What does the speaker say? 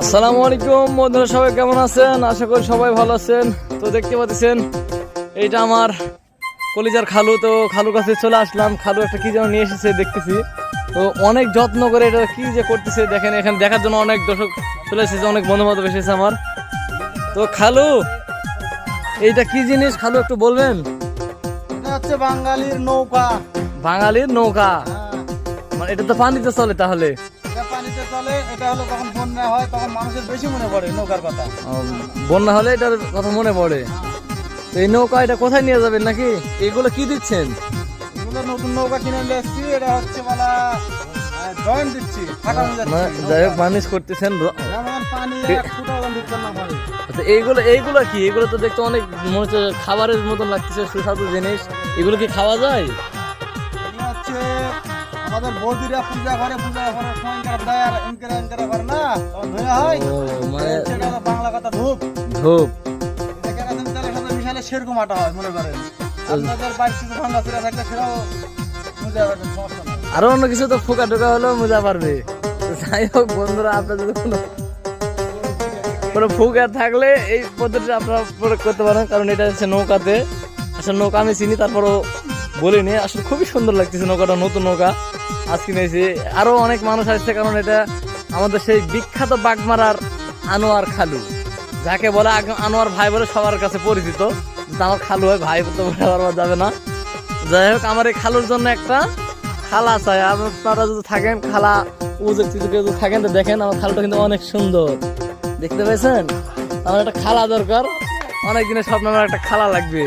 আসসালামু আলাইকুম বন্ধুরা, সবাই কেমন আছেন? আশা করি সবাই ভালো আছেন। তো দেখতে পাচ্ছেন এইটা আমার কলিজার খালু। তো খালুর কাছে চলে আসলাম। খালু একটা কি যেন নিয়ে এসেছে দেখতেছি। তো অনেক যত্ন করে এটা কি যে করতেছে দেখেন। এখানে দেখার জন্য অনেক দর্শক চলে এসেছে, অনেক বন্ধু বান্ধব এসেছে আমার। তো খালু, এইটা কি জিনিস খালু একটু বলবেন? এটা হচ্ছে বাঙালির নৌকা। বাঙালির নৌকা? মানে এটা তো পানিতে চলে তাহলে? এটা পানিতে চলে। এটা হলো যখন বন্যা হয় তখন মানুষের বেশি মনে পড়ে নৌকার কথা। বন্যা হলে এটার কথা মনে পড়ে। তো এই নৌকা এটা কোথায় নিয়ে যাবেন নাকি? এগুলো কি দিচ্ছেন? এগুলো নতুন নৌকা কিনে নিয়ে এসেছি। এটা হচ্ছে বলা জয়েন্ট দিচ্ছি, ফাটানো যাচ্ছে। যাই হোক, মানিশ করতেছেন। যেমন পানি এক ফুটাও দিচ্ছে না পারে। আচ্ছা, এইগুলো কি? এগুলো তো দেখতে অনেক মনে হচ্ছে খাবারের মতন লাগতেছে, সুস্বাদু জিনিস। এগুলো কি খাওয়া যায়? এগুলো হচ্ছে আমাদের বৌদিরা পূজা করে, পূজা করার সময় দেয় আর এনকারে করে না, তখন ধোয়া হয়। মানে সেটা হলো বাংলা কথা ধূপ। ধূপ। এটা কেরাসিন তেলের সাথে মিশালে সেরকম আটা হয় মনে করেন। আপনাদের বাড়িতে কিছু ভাঙা চুরা থাকলে সেটাও বুঝতে পারবেন, সমস্যা নেই। আরো অন্য কিছু তো ফোকা টোকা হলেও মজা পারবে। তো যাই হোক বন্ধুরা, আপনার যদি কোনো ফুকা থাকলে এই পদ্ধতিটা আপনারা প্রয়োগ করতে পারেন, কারণ এটা হচ্ছে নৌকাতে। আসলে নৌকা আমি চিনি, তারপরও বলিনি। আসলে খুবই সুন্দর লাগতেছে নৌকাটা, নতুন নৌকা আজ কিনেছি। আরো অনেক মানুষ আসছে, কারণ এটা আমাদের সেই বিখ্যাত বাগমারার আনোয়ার খালু, যাকে বলে আনোয়ার ভাই বলে সবার কাছে পরিচিত। আমার খালু হয়, ভাই তো বলা যাবে না। যাই হোক, আমার এই খালুর জন্য একটা খালা চাই। আপনারা যদি থাকেন, খালা যদি থাকেন তো দেখেন, আমার খালুটা কিন্তু অনেক সুন্দর, দেখতে পেয়েছেন? আমার একটা খালা দরকার, অনেক দিনের স্বপ্ন, আমার একটা খালা লাগবে।